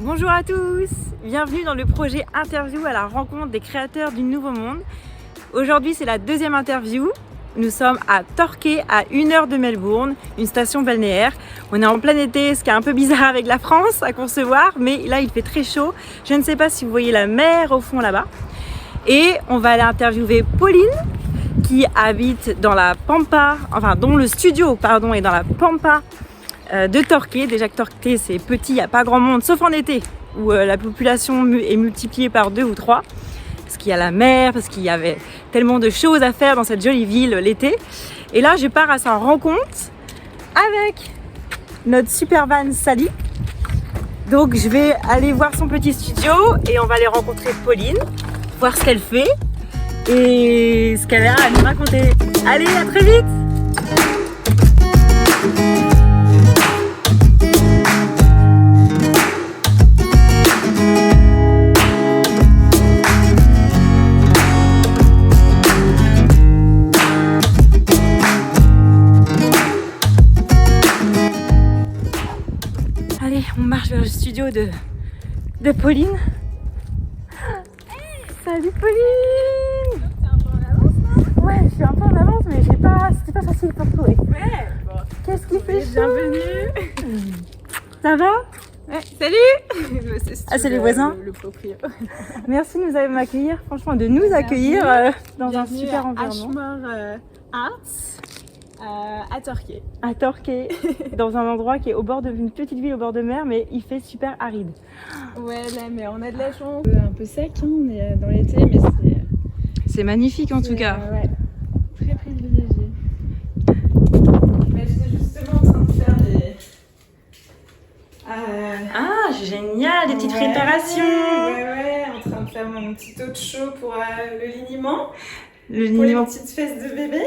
Bonjour à tous, bienvenue dans le projet Interview à la rencontre des créateurs du Nouveau Monde. Aujourd'hui c'est la deuxième interview. Nous sommes à Torquay, à 1 heure de Melbourne, une station balnéaire. On est en plein été, ce qui est un peu bizarre avec la France à concevoir, mais là il fait très chaud. Je ne sais pas si vous voyez la mer au fond là-bas. Et on va aller interviewer Pauline, qui habite dans la Pampa, enfin dont le studio est dans la Pampa de Torquay. Déjà que Torquay c'est petit, il n'y a pas grand monde, sauf en été, où la population est multipliée par 2 ou 3. Parce qu'il y a la mer, parce qu'il y avait tellement de choses à faire dans cette jolie ville l'été. Et là, je pars à sa rencontre avec notre super van Sally. Donc, je vais aller voir son petit studio et on va aller rencontrer Pauline, voir ce qu'elle fait et ce qu'elle a à nous raconter. Allez, à très vite! Allez, on marche vers le studio de Pauline. Hey, salut Pauline! T'es un peu en avance, non? Ouais, je suis un peu en avance, mais c'était pas facile pour trouver. Ouais, bon. Qu'est-ce qui fait chaud? Bienvenue. Ça va? Ouais, salut. C'est les voisins. Le proprio. Merci de nous m'accueillir, franchement, de nous accueillir dans un super environnement. Ashmore Arts à Torquay. À Torquay, dans un endroit qui est au bord d'une petite ville au bord de mer, mais il fait super aride. Ouais, là, mais on a de la chance. Un peu sec, hein, on est dans l'été, mais C'est magnifique en tout cas. Ouais, très privilégié. Mais j'étais justement en train de faire des. Ah, génial, des petites préparations. Ouais, en train de faire mon petit eau de chaud pour le liniment. Pour les petites fesses de bébé.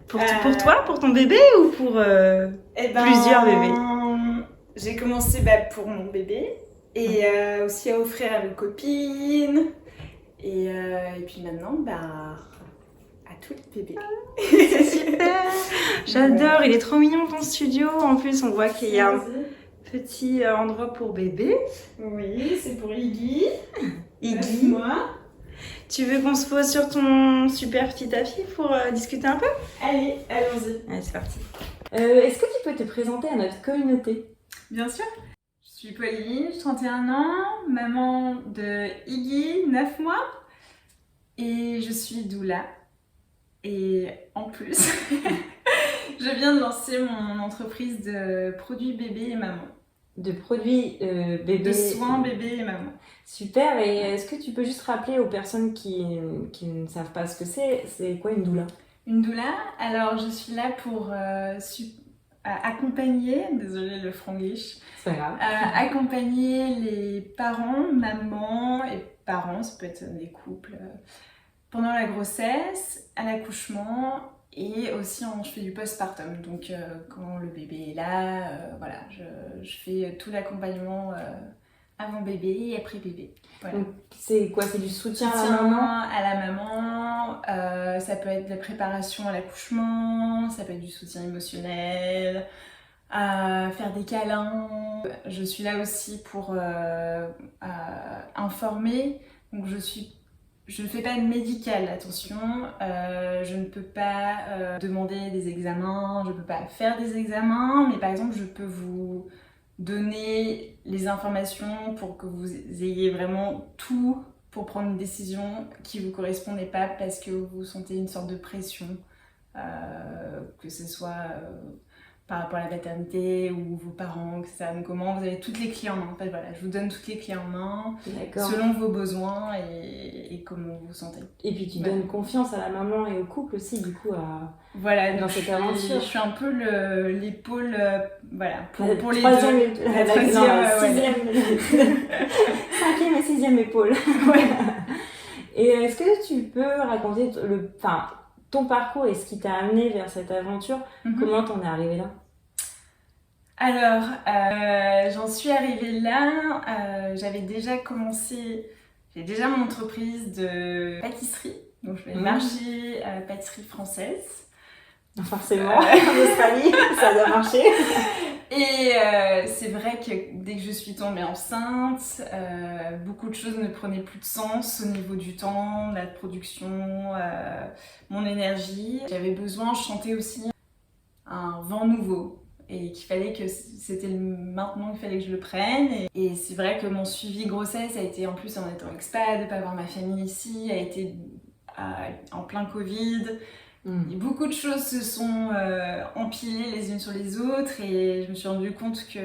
Pour toi, pour ton bébé ou pour plusieurs bébés? J'ai commencé pour mon bébé et aussi à offrir à mes copines. Et puis maintenant, à tous les bébés. C'est super. J'adore, il est trop mignon ton studio. En plus, on voit qu'il y a un petit endroit pour bébé. Oui, c'est pour Iggy. Iggy. Moi. Tu veux qu'on se pose sur ton super petit tapis pour discuter un peu? Allez, allons-y. Allez, c'est parti. Est-ce que tu peux te présenter à notre communauté? Bien sûr. Je suis Pauline, j'ai 31 ans, maman de Iggy, 9 mois. Et je suis doula. Et en plus, je viens de lancer mon entreprise de produits bébé et maman. De produits bébé. De soins bébé et maman. Super, et est-ce que tu peux juste rappeler aux personnes qui ne savent pas ce que c'est quoi une doula? Une doula, alors je suis là pour accompagner, désolée le franglish, c'est pas grave. accompagner les parents, mamans et parents, ça peut être des couples, pendant la grossesse, à l'accouchement et aussi je fais du postpartum, donc quand le bébé est là, voilà, je fais tout l'accompagnement avant bébé et après bébé. Voilà. Donc c'est quoi? C'est du soutien à la maman, ça peut être de la préparation à l'accouchement, ça peut être du soutien émotionnel, faire des câlins. Je suis là aussi pour informer, donc je ne fais pas de médical, attention, je ne peux pas demander des examens, je ne peux pas faire des examens, mais par exemple je peux vous donner les informations pour que vous ayez vraiment tout pour prendre une décision qui ne vous correspondait pas parce que vous sentez une sorte de pression, que ce soit par rapport à la maternité ou vos parents, etc. Donc comment vous avez toutes les clés en main. En fait, voilà, je vous donne toutes les clés en main selon vos besoins et comment vous vous sentez. Et puis tu donnes confiance à la maman et au couple aussi, du coup, dans cette aventure. Je suis un peu l'épaule, voilà, pour les troisième, deux. La sixième, 5e et 6e épaule. Ouais. Et est-ce que tu peux raconter ton parcours et ce qui t'a amené vers cette aventure? Comment t'en es arrivée là? Alors, j'en suis arrivée là, j'avais déjà mon entreprise de pâtisserie, donc je fais le marché à la pâtisserie française. Forcément, en Australie, ça doit marcher. Et c'est vrai que dès que je suis tombée enceinte, beaucoup de choses ne prenaient plus de sens au niveau du temps, de la production, mon énergie. J'avais besoin, je sentais aussi un vent nouveau et qu'il fallait que c'était maintenant qu'il fallait que je le prenne. Et c'est vrai que mon suivi grossesse a été, en plus en étant expat, de ne pas avoir ma famille ici, a été en plein Covid. Et beaucoup de choses se sont empilées les unes sur les autres et je me suis rendu compte que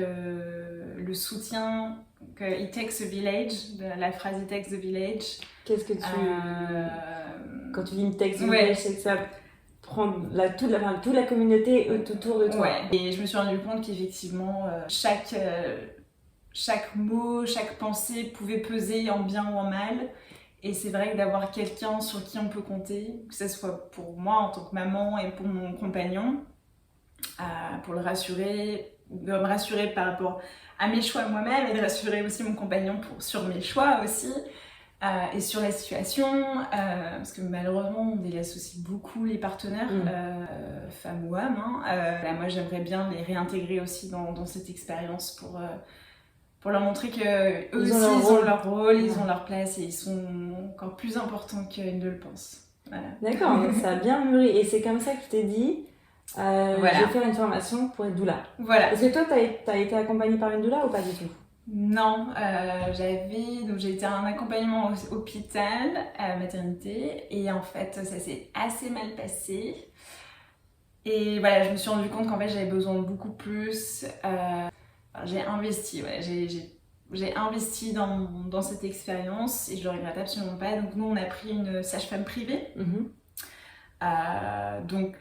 le soutien, que it takes a village, la phrase it takes a village. Qu'est-ce que quand tu dis it takes a village, c'est que ça prend toute la communauté autour de toi. Ouais. Et je me suis rendu compte qu'effectivement, chaque mot, chaque pensée pouvait peser en bien ou en mal. Et c'est vrai que d'avoir quelqu'un sur qui on peut compter, que ce soit pour moi en tant que maman et pour mon compagnon, pour le rassurer, de me rassurer par rapport à mes choix moi-même et de rassurer aussi mon compagnon sur mes choix aussi et sur la situation, parce que malheureusement on délaisse aussi beaucoup les partenaires, femmes ou hommes. Moi j'aimerais bien les réintégrer aussi dans cette expérience pour leur montrer qu'eux aussi, ils ont leur rôle, ils ont leur place et ils sont encore plus importants qu'ils ne le pensent. Voilà. D'accord, ça a bien mûri. Et c'est comme ça que tu t'es dit, je vais faire une formation pour être doula. Voilà. Est-ce que toi, tu as été accompagnée par une doula ou pas du tout? Non, j'ai été en accompagnement au hôpital, à la maternité, et en fait, ça s'est assez mal passé. Et voilà, je me suis rendu compte qu'en fait, j'avais besoin de beaucoup plus. J'ai investi, j'ai investi dans cette expérience et je le regrette absolument pas. Donc nous, on a pris une sage-femme privée. Donc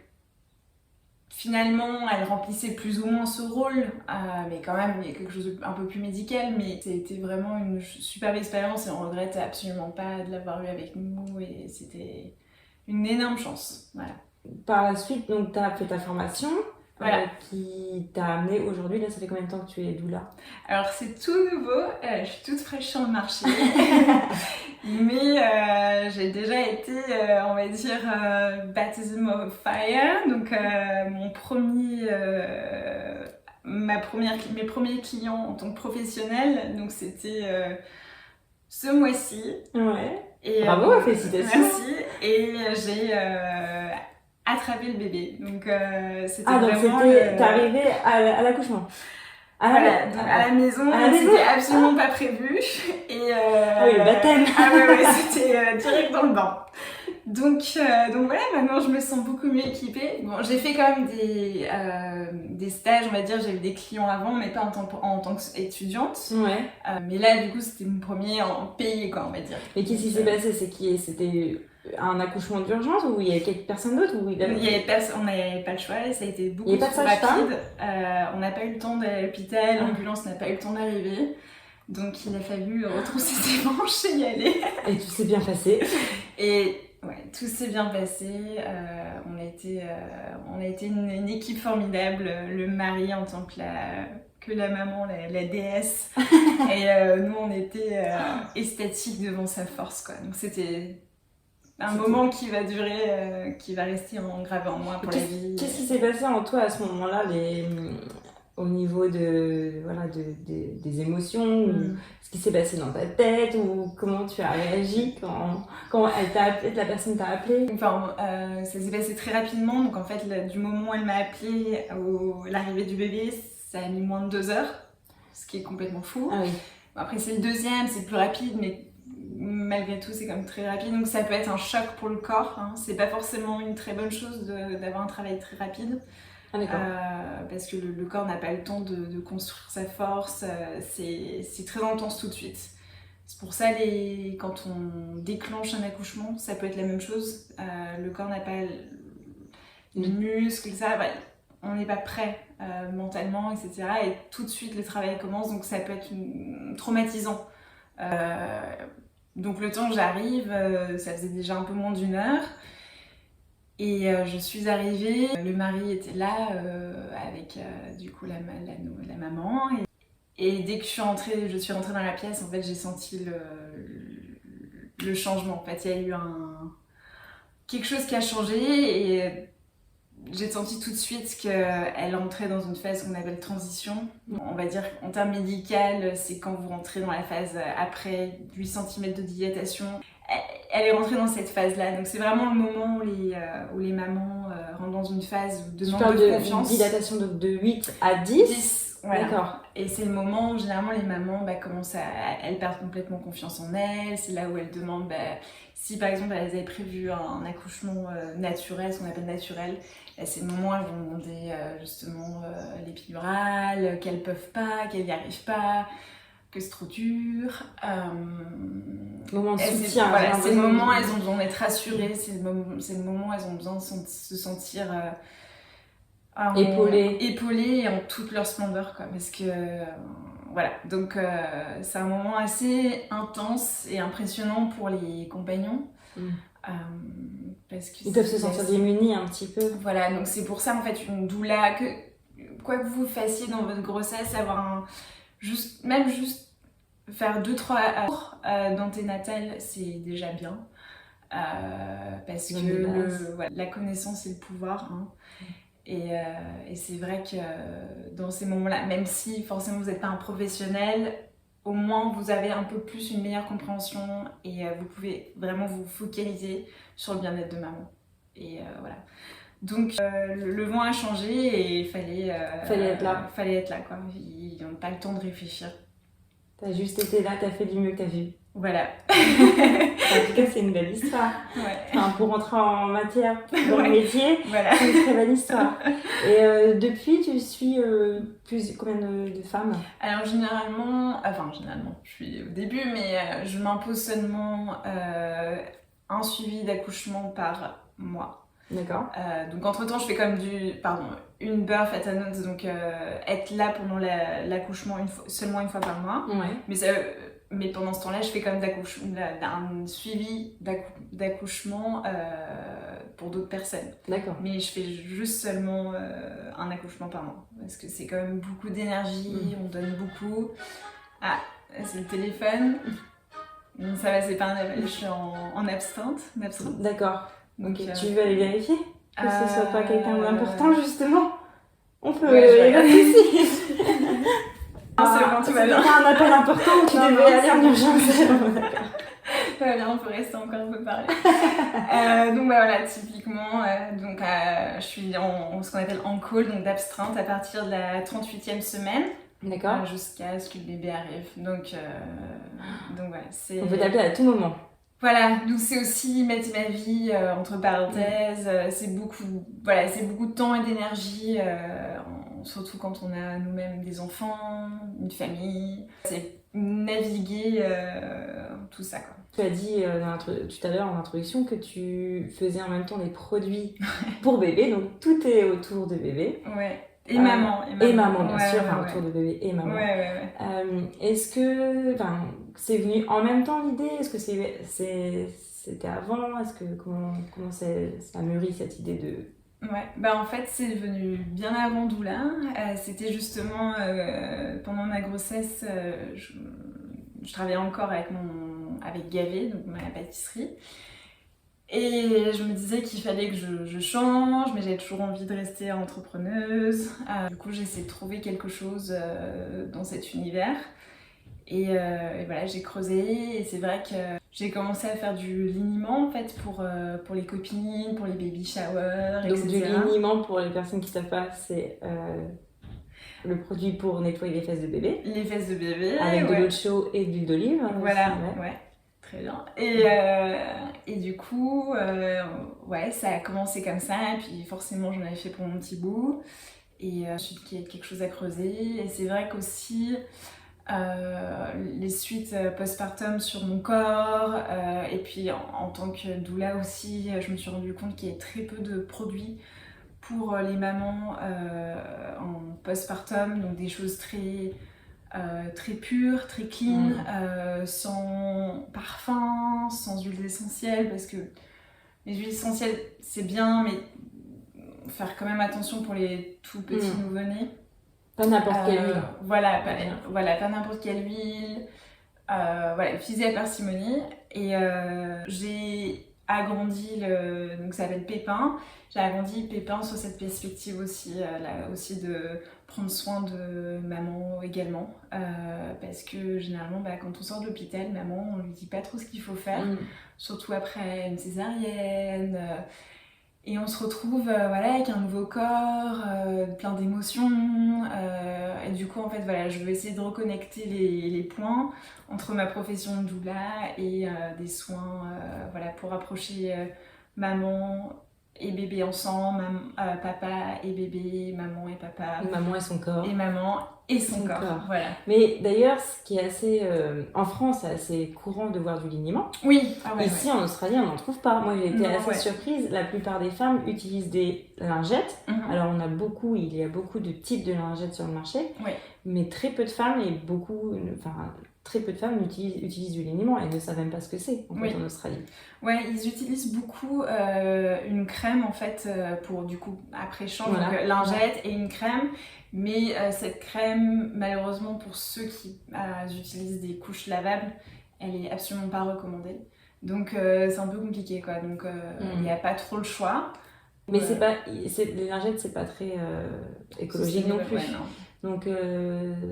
finalement, elle remplissait plus ou moins ce rôle, mais quand même, il y a quelque chose d'un peu plus médical. Mais c'était vraiment une superbe expérience et on regrette absolument pas de l'avoir eu avec nous et c'était une énorme chance. Voilà. Par la suite, donc tu as fait ta formation. Voilà. Qui t'a amené aujourd'hui, là ça fait combien de temps que tu es doula? Alors c'est tout nouveau, je suis toute fraîche sur le marché, mais j'ai déjà été, on va dire, baptism of fire, donc mes premiers clients en tant que professionnelle, donc c'était ce mois-ci. Ouais. Et, bravo, félicitations. Merci, et j'ai attraper le bébé. Donc c'était vraiment... t'es arrivée à l'accouchement. Voilà, donc à la maison, c'était absolument pas prévu. Et, oui, le baptême. C'était direct dans le bain. Donc voilà, maintenant je me sens beaucoup mieux équipée. Bon, j'ai fait quand même des stages, on va dire, j'avais des clients avant, mais pas en tant qu'étudiante. Ouais. Mais là, du coup, c'était mon premier en payé, quoi, on va dire. Et qu'est-ce qui s'est passé? C'était un accouchement d'urgence ou il y avait quelques personnes d'autres ou on n'avait pas le choix, ça a été beaucoup trop rapide. On n'a pas eu le temps d'aller à l'hôpital, l'ambulance n'a pas eu le temps d'arriver. Donc il a fallu retrousser ses manches et y aller. Et tout s'est bien passé. Et ouais, tout s'est bien passé. On a été une équipe formidable. Le mari en tant que la maman, la déesse. Et nous, on était extatiques devant sa force, quoi. Donc c'était un moment qui va durer, qui va rester gravé en moi pour la vie. Qu'est-ce qui s'est passé en toi à ce moment-là, au niveau des émotions, ou ce qui s'est passé dans ta tête, ou comment tu as réagi quand la personne t'a appelé? Enfin, ça s'est passé très rapidement, donc en fait, du moment où elle m'a appelée à l'arrivée du bébé, ça a mis moins de 2 heures, ce qui est complètement fou. Ah oui. Après, c'est le deuxième, c'est plus rapide, mais malgré tout, c'est quand même très rapide, donc ça peut être un choc pour le corps. C'est pas forcément une très bonne chose d'avoir un travail très rapide. Ah, d'accord. Parce que le corps n'a pas le temps de construire sa force, c'est très intense tout de suite. C'est pour ça, quand on déclenche un accouchement, ça peut être la même chose. Le corps n'a pas les muscles, ça, on n'est pas prêt mentalement, etc. Et tout de suite, le travail commence, donc ça peut être traumatisant. Donc le temps que j'arrive, ça faisait déjà un peu moins d'1 heure. Et je suis arrivée, le mari était là avec du coup la maman. Et dès que je suis rentrée dans la pièce, en fait, j'ai senti le changement. En fait, il y a eu quelque chose qui a changé et j'ai senti tout de suite qu'elle entrait dans une phase qu'on appelle transition. On va dire en termes médical, c'est quand vous rentrez dans la phase après 8 cm de dilatation. Elle est rentrée dans cette phase-là. Donc c'est vraiment le moment où les mamans rentrent dans une phase de manque de confiance. Tu parles de dilatation de 8 à 10 10, voilà. D'accord. Et c'est le moment où généralement les mamans elles perdent complètement confiance en elles. C'est là où elles demandent si par exemple elles avaient prévu un accouchement naturel, ce qu'on appelle naturel. C'est le moment où elles vont demander justement l'épidurale, qu'elles peuvent pas, qu'elles n'y arrivent pas, que c'est trop dur. Moment de soutien. Voilà, c'est le moment où elles ont besoin d'être rassurées, c'est le moment où elles ont besoin de se sentir épaulées et en toute leur splendeur, quoi. Parce que voilà, donc c'est un moment assez intense et impressionnant pour les compagnons. Parce que ils peuvent se sentir démunis un petit peu. Voilà, donc c'est pour ça en fait une doula, quoi que vous fassiez dans votre grossesse, avoir juste faire 2-3 heures d'anténatal, c'est déjà bien. Parce que la connaissance et le pouvoir. Hein. Et c'est vrai que dans ces moments-là, même si forcément vous n'êtes pas un professionnel, au moins vous avez un peu plus une meilleure compréhension et vous pouvez vraiment vous focaliser sur le bien-être de maman. Et voilà. Donc le vent a changé et il fallait être là. Fallait être là, quoi. Ils n'ont pas le temps de réfléchir. T'as juste été là, t'as fait du mieux que t'as vu. Voilà. En tout cas, c'est une belle histoire. Ouais. Enfin, pour rentrer en matière, dans le métier, voilà. C'est une très belle histoire. Et depuis, tu suis combien de femmes? Alors généralement, je suis au début, mais je m'impose seulement un suivi d'accouchement par mois. D'accord. Donc entre-temps, je fais comme une birth attendance, donc être là pendant l'accouchement seulement une fois par mois. Ouais. Mais pendant ce temps-là, je fais comme un suivi d'accouchement pour d'autres personnes. D'accord. Mais je fais juste seulement un accouchement par mois. Parce que c'est quand même beaucoup d'énergie, on donne beaucoup. Ah, c'est le téléphone. Ça va, c'est pas un appel, je suis en abstinence. D'accord. Donc tu veux aller vérifier que ce soit pas quelqu'un d'important justement? On peut y réfléchir. C'est bon, tu vas bien. C'est pas un appel important où tu devais aller en urgence. Ça va bien, on peut rester encore un peu parler. Donc voilà, typiquement, je suis en ce qu'on appelle en call, donc d'abstinence à partir de la 38e semaine. D'accord. Jusqu'à ce que le bébé arrive. Donc voilà, c'est... On peut t'appeler à tout moment. Voilà, donc c'est aussi mettre ma vie entre parenthèses, c'est beaucoup de temps et d'énergie, surtout quand on a nous-mêmes des enfants, une famille. C'est naviguer tout ça, quoi. Tu as dit tout à l'heure en introduction que tu faisais en même temps des produits pour bébé, donc tout est autour de bébé. Ouais. Et maman. Et maman, bien sûr, autour de bébé et maman. Ouais. Est-ce que c'est venu en même temps l'idée? Est-ce que c'était avant? Est-ce que comment ça a mûri cette idée de... Ouais, en fait c'est venu bien avant Doula. C'était justement pendant ma grossesse, je travaillais encore avec Gavé, donc ma pâtisserie. Et je me disais qu'il fallait que je change, mais j'avais toujours envie de rester entrepreneuse. Du coup, j'ai essayé de trouver quelque chose dans cet univers. Et voilà, j'ai creusé. Et c'est vrai que j'ai commencé à faire du liniment en fait pour les copines, pour les baby showers, donc, etc. Du liniment, pour les personnes qui ne savent pas, c'est le produit pour nettoyer les fesses de bébé. Les fesses de bébé. Avec de l'eau de chaud et de l'huile d'olive. Voilà, ouais. Très bien. Et du coup, ça a commencé comme ça. Et puis forcément, j'en avais fait pour mon petit bout. Et ensuite, qu'il y ait quelque chose à creuser. Et c'est vrai qu'aussi, les suites postpartum sur mon corps, et puis en tant que doula aussi, je me suis rendu compte qu'il y avait très peu de produits pour les mamans en postpartum. Donc des choses très pure, très clean, sans parfum, sans huile essentielle, parce que les huiles essentielles c'est bien, mais faire quand même attention pour les tout petits nouveau-nés. Pas n'importe quelle huile. Pas n'importe quelle huile. Utiliser la parcimonie. Et j'ai agrandi donc ça s'appelle Pépin. J'ai agrandi Pépin sur cette perspective aussi, là, aussi de prendre soin de maman également. Parce que généralement, quand on sort de l'hôpital, maman, on lui dit pas trop ce qu'il faut faire. Surtout après une césarienne. Et on se retrouve voilà, avec un nouveau corps, plein d'émotions. Et du coup, en fait, voilà, je veux essayer de reconnecter les points entre ma profession de doula et des soins voilà, pour rapprocher maman et bébé ensemble, papa et bébé, maman et papa. Maman et son corps. Et maman et son corps. Voilà. Mais d'ailleurs, ce qui est assez... en France, c'est assez courant de voir du lignement. Oui. Ici, en Australie, on n'en trouve pas. Moi, j'ai été assez surprise. La plupart des femmes utilisent des lingettes. Alors, il y a beaucoup de types de lingettes sur le marché. Mais très peu de femmes très peu de femmes utilisent du liniment et ne savent même pas ce que c'est en fait, en Australie. Ouais, ils utilisent beaucoup une crème en fait pour du coup après-chambre, donc lingette et une crème. Mais cette crème, malheureusement pour ceux qui utilisent des couches lavables, elle est absolument pas recommandée. Donc c'est un peu compliqué quoi. Donc il n'y a pas trop le choix. Mais les lingettes, c'est pas très écologique non plus. Non. Donc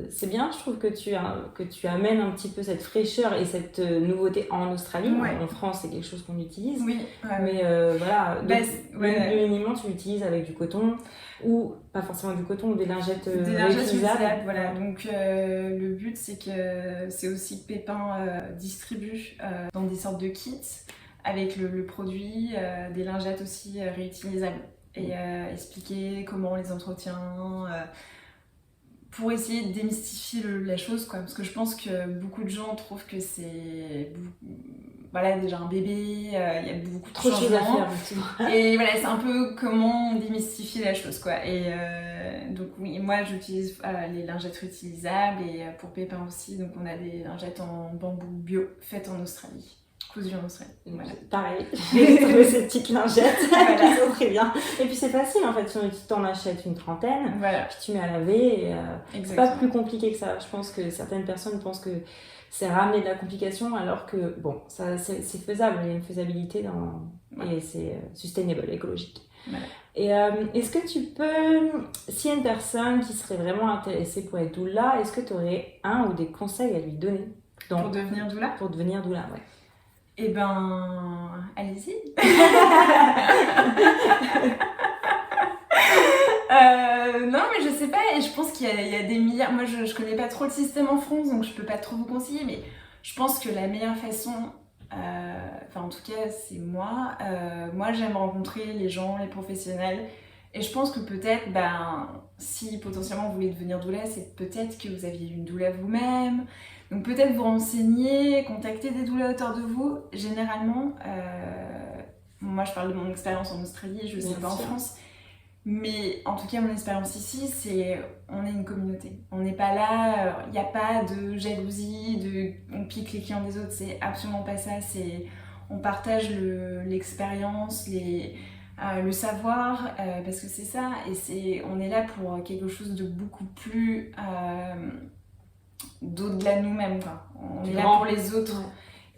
c'est bien, je trouve que tu amènes un petit peu cette fraîcheur et cette nouveauté en Australie. En France, c'est quelque chose qu'on utilise. Mais voilà, le liniment, tu l'utilises avec du coton ou pas forcément du coton, ou des lingettes réutilisables. Voilà. Donc le but, c'est aussi que Pépin distribue dans des sortes de kits avec le produit, des lingettes aussi réutilisables et expliquer comment on les entretient. Pour essayer de démystifier la chose, quoi. Parce que je pense que beaucoup de gens trouvent que c'est voilà, déjà un bébé, il y a beaucoup de choses à faire. Et voilà, c'est un peu comment démystifier la chose, quoi. Et donc oui, moi j'utilise les lingettes réutilisables et pour Pépin aussi, donc on a des lingettes en bambou bio faites en Australie. Cousu en Australie. Voilà. Pareil, j'ai trouvé ces petites lingettes qui sont très bien. Et puis c'est facile en fait, tu t'en achètes une trentaine, puis tu mets à laver. Et, c'est pas plus compliqué que ça. Je pense que certaines personnes pensent que c'est ramener de la complication, alors que bon, ça, c'est faisable, il y a une faisabilité et c'est sustainable, écologique. Et est-ce que tu peux, s'il y a une personne qui serait vraiment intéressée pour être doula, est-ce que tu aurais un ou des conseils à lui donner pour devenir doula? Pour devenir doula, ouais. Eh ben, allez-y. Non, mais je sais pas, et je pense qu'il y a des milliards. Moi, je connais pas trop le système en France, donc je peux pas trop vous conseiller, mais je pense que la meilleure façon, en tout cas, c'est moi. Moi, j'aime rencontrer les gens, les professionnels, et je pense que peut-être, si potentiellement vous voulez devenir doula, c'est peut-être que vous aviez une doula vous-même. Donc peut-être vous renseigner, contacter des doulas autour de vous. Généralement, moi je parle de mon expérience en Australie, je sais pas en France, mais en tout cas mon expérience ici, c'est on est une communauté. On n'est pas là, il n'y a pas de jalousie, on pique les clients des autres, c'est absolument pas ça. On partage l'expérience, le savoir, parce que c'est ça, et on est là pour quelque chose de beaucoup plus... d'au-delà de nous-mêmes, quoi. On est là pour les autres.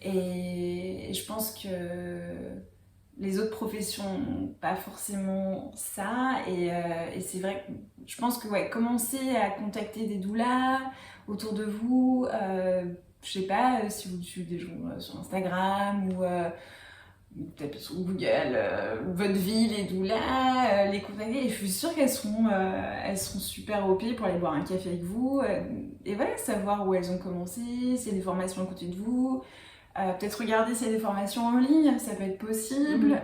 Et je pense que les autres professions n'ont pas forcément ça. Et c'est vrai que je pense que commencez à contacter des doulas autour de vous. Je sais pas si vous suivez des gens sur Instagram ou peut-être sur Google, votre ville et doulas, les contacter, et je suis sûre qu'elles seront super OP pour aller boire un café avec vous, et voilà, savoir où elles ont commencé, s'il y a des formations à côté de vous, peut-être regarder s'il y a des formations en ligne, ça peut être possible.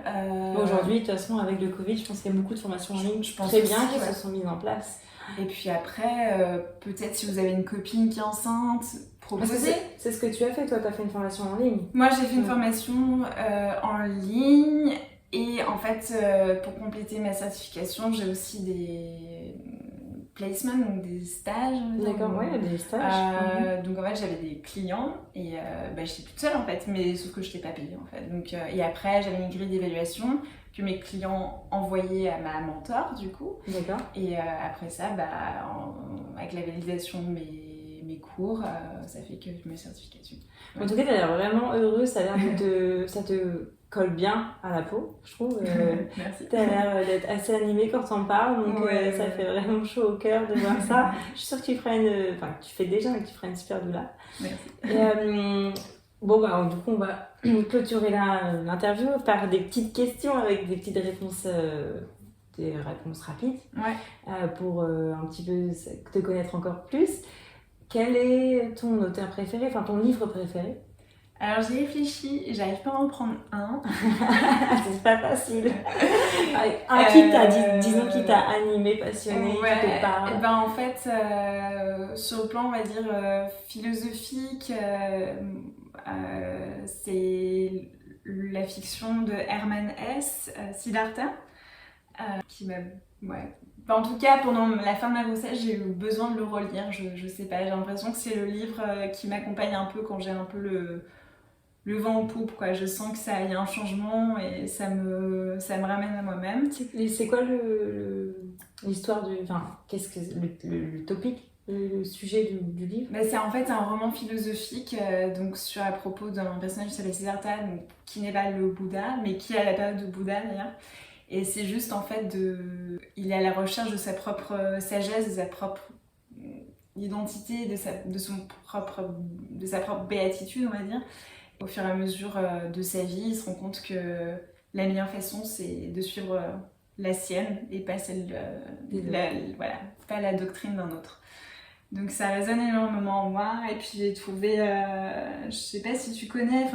Aujourd'hui, de toute façon, avec le Covid, je pense qu'il y a beaucoup de formations en ligne, je pense très bien qui se sont mises en place. Et puis après, peut-être si vous avez une copine qui est enceinte, proposer. C'est ce que tu as fait, toi, tu as fait une formation en ligne. Moi, j'ai fait une formation en ligne, et en fait, pour compléter ma certification, j'ai aussi des placements, donc des stages. D'accord, ouais, des stages. Donc en fait, j'avais des clients, et j'étais toute seule en fait, mais sauf que je n'étais pas payée en fait. Donc, et après, j'avais une grille d'évaluation que mes clients envoyaient à ma mentor du coup. D'accord. Et après ça, avec la validation de mes cours, ça fait que ma certification. Ouais. En tout cas, tu as l'air vraiment heureuse, ça a l'air ça te colle bien à la peau, je trouve. Merci. Tu as l'air d'être assez animée quand t'en parles, donc ça fait vraiment chaud au cœur de voir ça. Je suis sûre que tu fais déjà, que tu feras une super doula. Merci. Et, du coup, on va clôturer l'interview par des petites questions avec des petites réponses, rapides, pour un petit peu te connaître encore plus. Quel est ton auteur préféré, enfin ton livre préféré? Alors j'ai réfléchi, j'arrive pas à en prendre un. C'est pas facile. Disons qui t'a animé, passionné, qui te parle. En fait, sur le plan, on va dire, philosophique, c'est la fiction de Hermann Hesse, Siddhartha, qui m'a... en tout cas, pendant la fin de ma grossesse, j'ai eu besoin de le relire, je sais pas, j'ai l'impression que c'est le livre qui m'accompagne un peu quand j'ai un peu le vent en poupe, quoi. Je sens que y a un changement et ça me ramène à moi-même. C'est quoi l'histoire du... Enfin, qu'est-ce que le topic, le sujet du livre? C'est en fait un roman philosophique donc à propos d'un personnage qui s'appelle Siddhartha, qui n'est pas le Bouddha, mais qui est à la période de Bouddha d'ailleurs. Et c'est juste en fait il est à la recherche de sa propre sagesse, de sa propre identité, de sa propre béatitude, on va dire. Au fur et à mesure de sa vie, il se rend compte que la meilleure façon, c'est de suivre la sienne et pas celle pas la doctrine d'un autre. Donc ça résonne énormément en moi. Et puis j'ai trouvé, je sais pas si tu connais,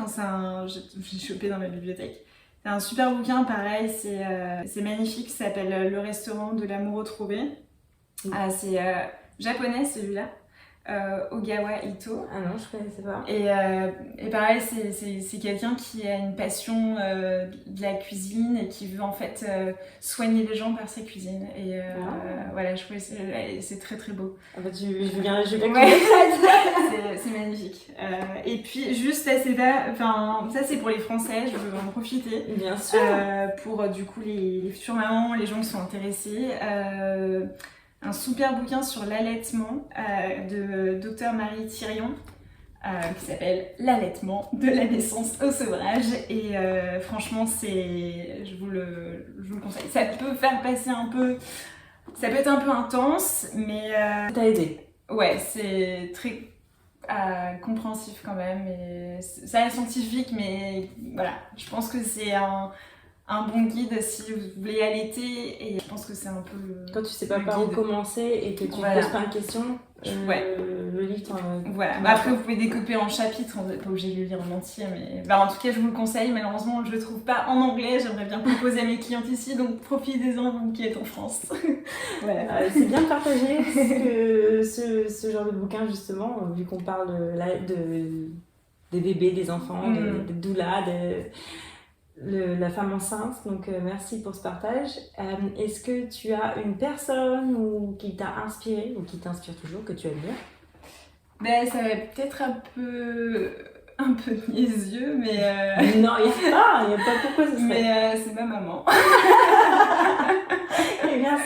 j'ai chopé dans ma bibliothèque. C'est un super bouquin, pareil, c'est magnifique, ça s'appelle Le restaurant de l'amour retrouvé. C'est japonais celui-là. Ogawa Ito. Ah non, je connaissais pas. Et pareil, c'est quelqu'un qui a une passion de la cuisine et qui veut en fait soigner les gens par sa cuisine. Et je trouvais c'est très très beau. Ah bah je veux bien c'est magnifique. Et puis juste ça c'est pour les Français, je veux en profiter. Bien sûr. Pour du coup les futures mamans, les gens qui sont intéressés. Un super bouquin sur l'allaitement de Dr Marie Thirion qui s'appelle L'allaitement de la naissance au sevrage et franchement je vous le conseille. Ça peut être un peu intense mais t'as aidé. Ouais, c'est très compréhensif quand même et ça est scientifique mais voilà, je pense que c'est un bon guide si vous voulez allaiter et je pense que c'est un peu quand tu sais pas par où commencer et que tu te poses plein de questions, le livre après vous pouvez découper en chapitres, vous n'êtes pas obligé de le lire en entier mais en tout cas je vous le conseille. Malheureusement je le trouve pas en anglais, j'aimerais bien proposer à mes clientes ici, donc profitez-en vous qui êtes en France. C'est bien de partager ce genre de bouquin justement, vu qu'on parle des bébés, des enfants, des doulas, la femme enceinte, donc merci pour ce partage. Est-ce que tu as une personne qui t'a inspiré ou qui t'inspire toujours, que tu aimes bien? Ça va peut-être un peu niaiseux, mais... Non, il n'y a pas pourquoi ce serait... Mais c'est ma maman. Eh bien,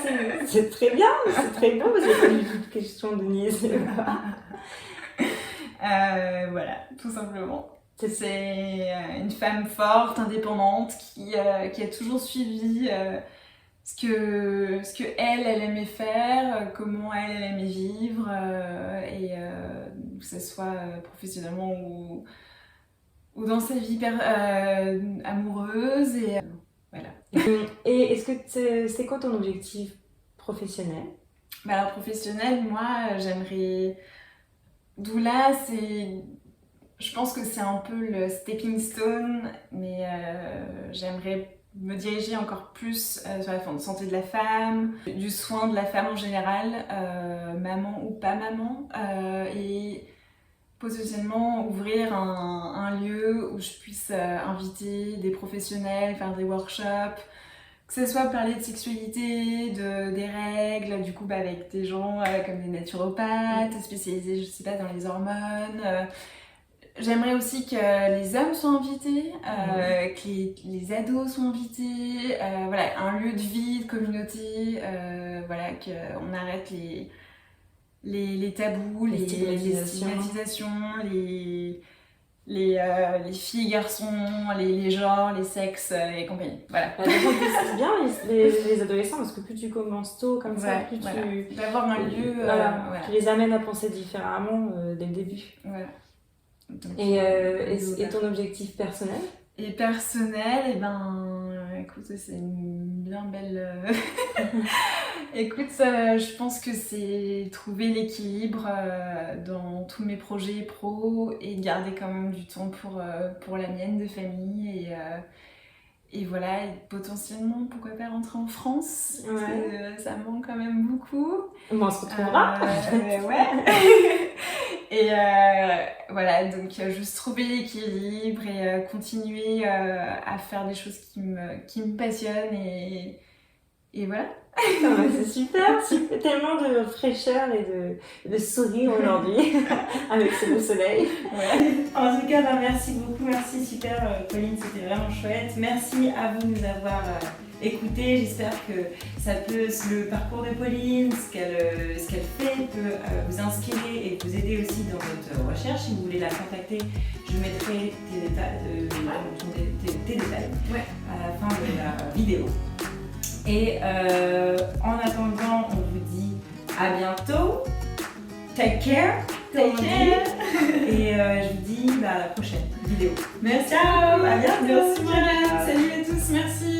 c'est très bien, c'est très beau, c'est pas du tout question de niaiseux. Voilà, tout simplement. C'est une femme forte, indépendante, qui a toujours suivi ce que elle aimait faire, comment elle aimait vivre, que ce soit professionnellement ou dans sa vie amoureuse. Et voilà. Et est-ce que c'est quoi ton objectif professionnel? Alors professionnel, moi j'aimerais... Doula, je pense que c'est un peu le stepping stone, mais j'aimerais me diriger encore plus sur la santé de la femme, du soin de la femme en général, maman ou pas maman, et potentiellement ouvrir un lieu où je puisse inviter des professionnels, faire des workshops, que ce soit parler de sexualité, des règles, du coup avec des gens comme des naturopathes, spécialisés, je sais pas, dans les hormones. J'aimerais aussi que les hommes soient invités, que les ados soient invités, un lieu de vie, de communauté, qu'on arrête les tabous, les stigmatisations, les filles, garçons, les genres, les sexes et compagnie. Voilà. C'est bien les adolescents parce que plus tu commences tôt comme ça, plus tu... D'avoir un lieu... Tu les amènes à penser différemment dès le début. Voilà. Donc, et ton objectif personnel? Et personnel, écoute, c'est une bien belle... Écoute, je pense que c'est trouver l'équilibre dans tous mes projets pro et garder quand même du temps pour la mienne de famille et voilà, et potentiellement, pourquoi pas rentrer en France, parce que ça me manque quand même beaucoup. On se retrouvera. Et voilà, donc juste trouver l'équilibre et continuer à faire des choses qui me passionnent et voilà. C'est super, tellement de fraîcheur et de sourire aujourd'hui avec ce beau soleil. En tout cas, merci beaucoup, merci super Pauline, c'était vraiment chouette. Merci à vous de nous avoir écoutés. J'espère que le parcours de Pauline, ce qu'elle fait peut vous inspirer et vous aider aussi dans votre recherche. Si vous voulez la contacter, je mettrai tes détails à la fin de la vidéo. Et en attendant, on vous dit à bientôt. Take care. Et je vous dis à la prochaine vidéo. Merci. Ciao. À bientôt. Merci. Salut à tous. Merci.